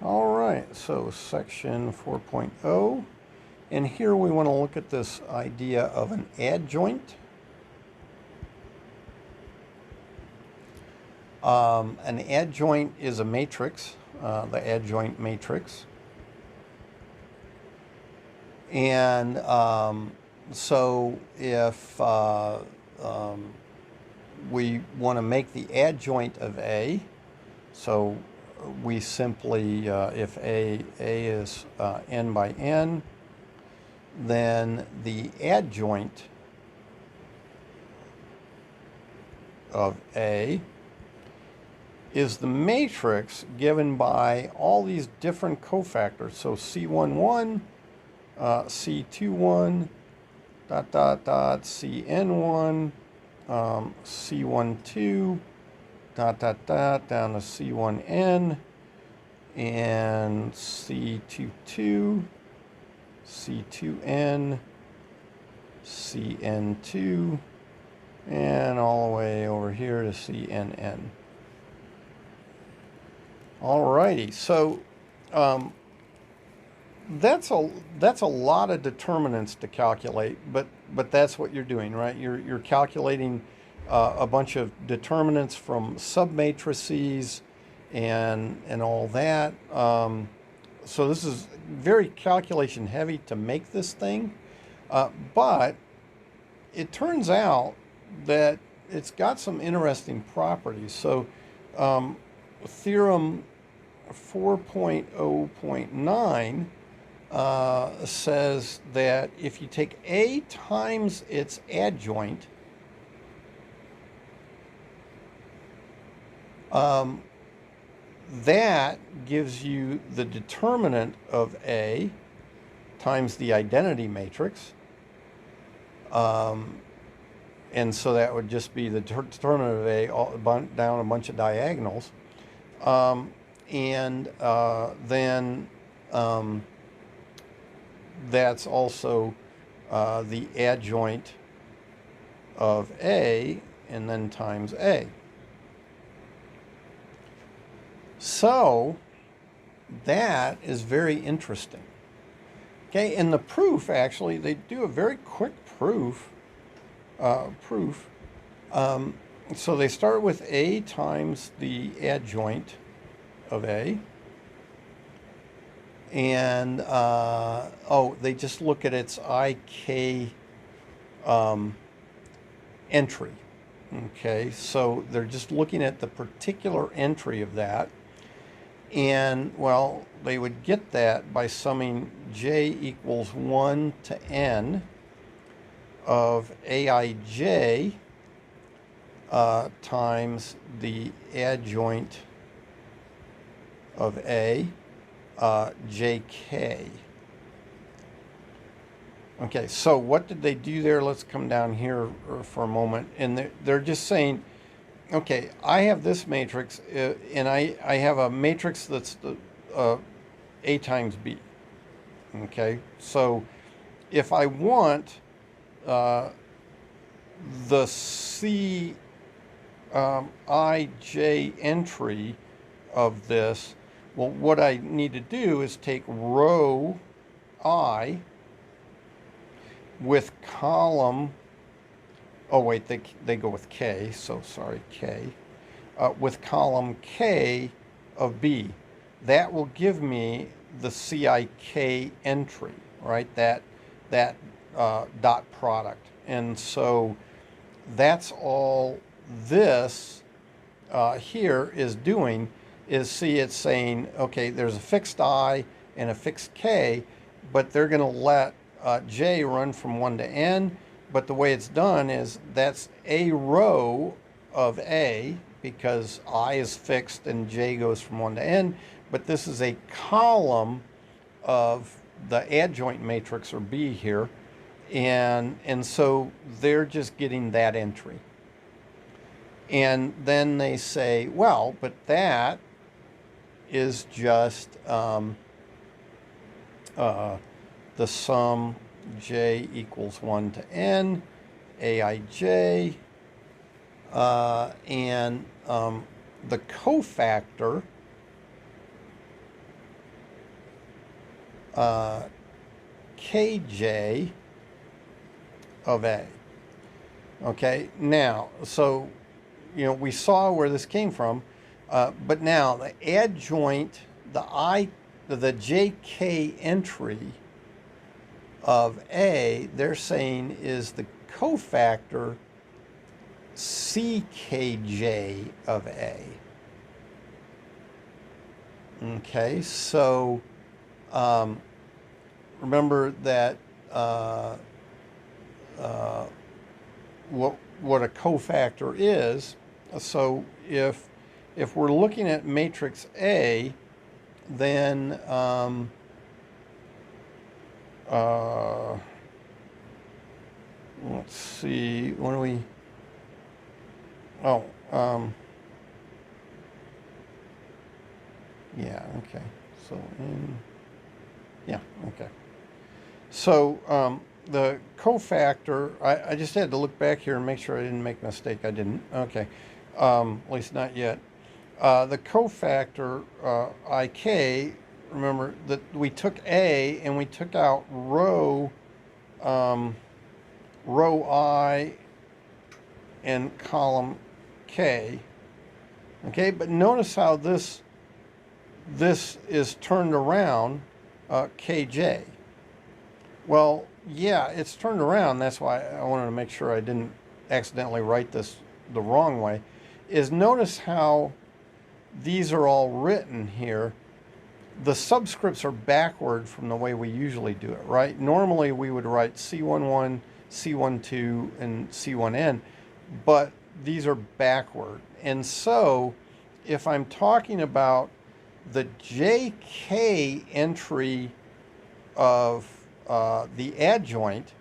All right, so section 4.0, and here we want to look at this idea of an adjoint. An adjoint is a matrix, the adjoint matrix. And so if we want to make the adjoint of A, so we simply, if A is n by n, then the adjoint of A is the matrix given by all these different cofactors. So C11, C21, dot, dot, dot, CN1, C12, dot, dot, dot, down to C1N, and C22, C2N, CN2, and all the way over here to CNN. Alrighty, so that's a lot of determinants to calculate, but that's what you're doing, right? You're calculating a bunch of determinants from submatrices and all that. So this is very calculation heavy to make this thing, but it turns out that it's got some interesting properties. So Theorem 4.0.9 says that if you take A times its adjoint, that gives you the determinant of A times the identity matrix. And so that would just be the determinant of A down a bunch of diagonals. Then that's also the adjoint of A, and then times A. So that is very interesting. Okay, and the proof, actually, they do a very quick proof. So they start with A times the adjoint of A. And, they just look at its IK entry. Okay, so they're just looking at the particular entry of that. And, well, they would get that by summing J equals 1 to N of Aij times the adjoint of A, JK. Okay, so what did they do there? Let's come down here for a moment. And they're just saying, okay, I have this matrix, and I have a matrix that's the A times B. Okay, so if I want the Cij entry of this, well, what I need to do is take row I with column, oh wait, they go with K, so sorry, K, with column K of B. That will give me the CIK entry, right? That dot product. And so that's all this here is doing, is see it's saying, okay, there's a fixed I and a fixed K, but they're going to let J run from 1 to N, but the way it's done is that's a row of A, because I is fixed and J goes from 1 to N, but this is a column of the adjoint matrix, or B here, and so they're just getting that entry. And then they say, well, but that is just the sum J equals 1 to N, Aij, and the cofactor kj of A. Okay, now, so, we saw where this came from, but now the adjoint, the jk entry of A, they're saying is the cofactor ckj of A. Okay, so remember that what a cofactor is. So if we're looking at matrix A, then let's see, when do we? Oh, yeah, okay. So yeah, okay. So the cofactor, I just had to look back here and make sure I didn't make a mistake. I didn't. Okay, at least not yet. The cofactor ik, remember that we took A and we took out row I and column K. Okay, but notice how this is turned around, KJ. Well, yeah, it's turned around. That's why I wanted to make sure I didn't accidentally write this the wrong way. Is notice how these are all written here. The subscripts are backward from the way we usually do it, right? Normally we would write C11, C12, and C1N, but these are backward. And so if I'm talking about the JK entry of the adjoint,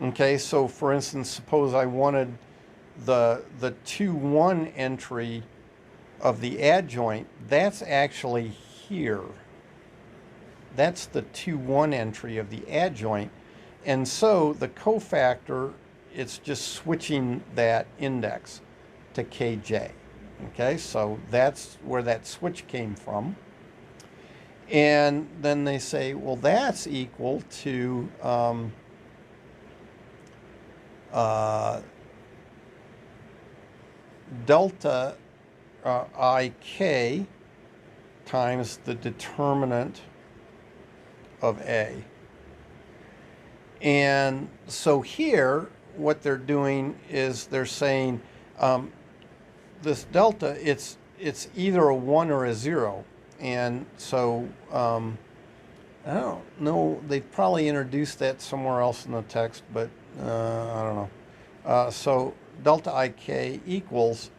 okay, so for instance, suppose I wanted the 2-1 entry of the adjoint, that's actually here. That's the 2-1 entry of the adjoint. And so the cofactor, it's just switching that index to KJ. Okay, so that's where that switch came from. And then they say, well, that's equal to delta ik times the determinant of A. And so here, what they're doing is they're saying this delta, it's either a 1 or a 0. And so I don't know, they probably introduced that somewhere else in the text, but I don't know. So delta ik equals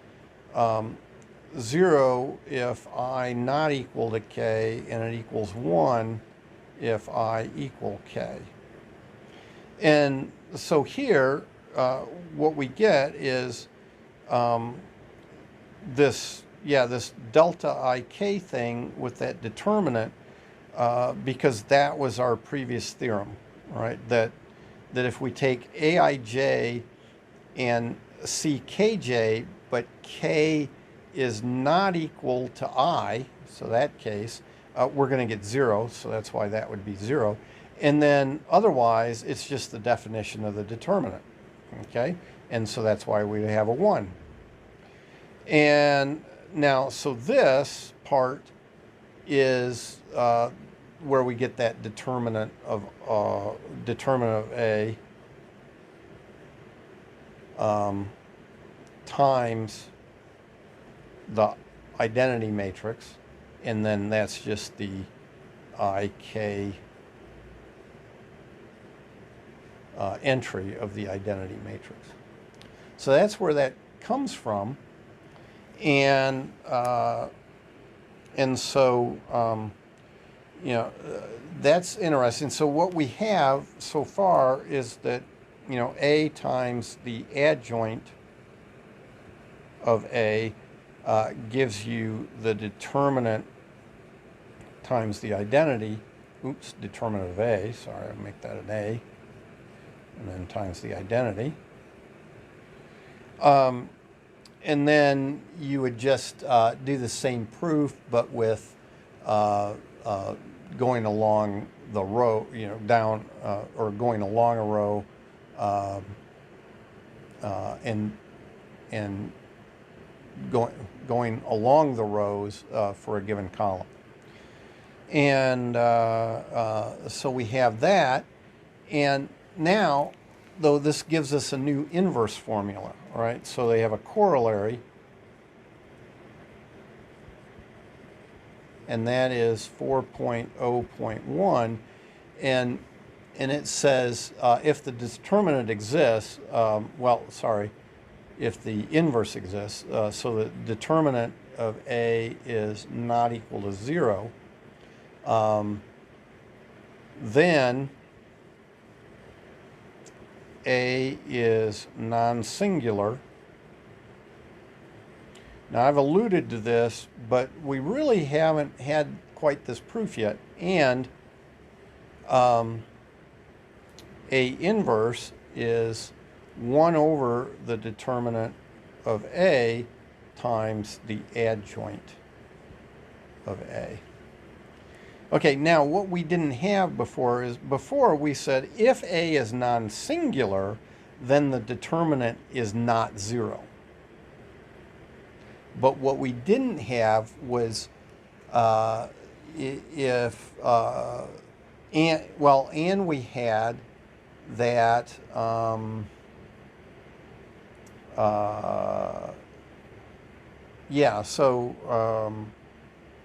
0 if I not equal to k, and it equals 1 if I equal k. And so here, what we get is this delta ik thing with that determinant, because that was our previous theorem, right? That if we take aij and ckj, but k is not equal to I, so that case, we're going to get 0, so that's why that would be 0. And then otherwise, it's just the definition of the determinant, okay? And so that's why we have a 1. And now, so this part is where we get that determinant of A times the identity matrix, and then that's just the IK entry of the identity matrix. So that's where that comes from, and so that's interesting. So what we have so far is that A times the adjoint of A gives you the determinant times the identity. Determinant of A. Sorry, I'll make that an A. And then times the identity. And then you would just do the same proof, but with going along the row, down or going along a row, and going along the rows for a given column. And so we have that. And now, though, this gives us a new inverse formula, right? So they have a corollary, and that is 4.0.1, and it says if the determinant exists, if the inverse exists, so the determinant of A is not equal to 0, then A is non-singular. Now, I've alluded to this, but we really haven't had quite this proof yet. And A inverse is 1 over the determinant of A times the adjoint of A. Okay, now what we didn't have before is, before we said if A is non-singular, then the determinant is not 0. But what we didn't have was and we had that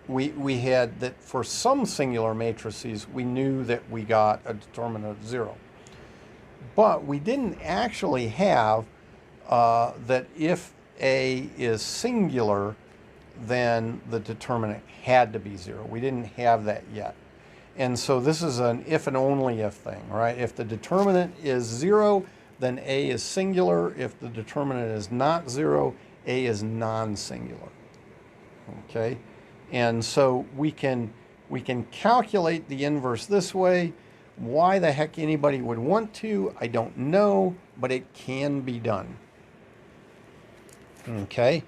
we had that for some singular matrices we knew that we got a determinant of 0, but we didn't actually have that if A is singular, then the determinant had to be 0. We didn't have that yet. And so this is an if and only if thing, right? If the determinant is 0, then A is singular. If the determinant is not 0, A is non-singular. Okay? And so we can calculate the inverse this way. Why the heck anybody would want to, I don't know, but it can be done. Okay,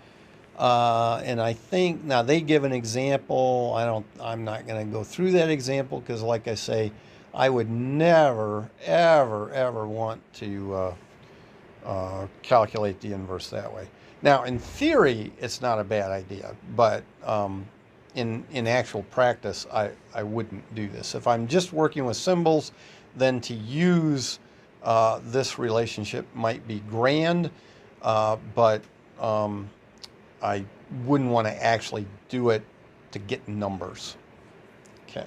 and I think now they give an example. I'm not going to go through that example because, like I say, I would never, ever want to calculate the inverse that way. Now, in theory, it's not a bad idea, but in actual practice, I wouldn't do this. If I'm just working with symbols, then to use this relationship might be grand, but I wouldn't want to actually do it to get numbers. Okay.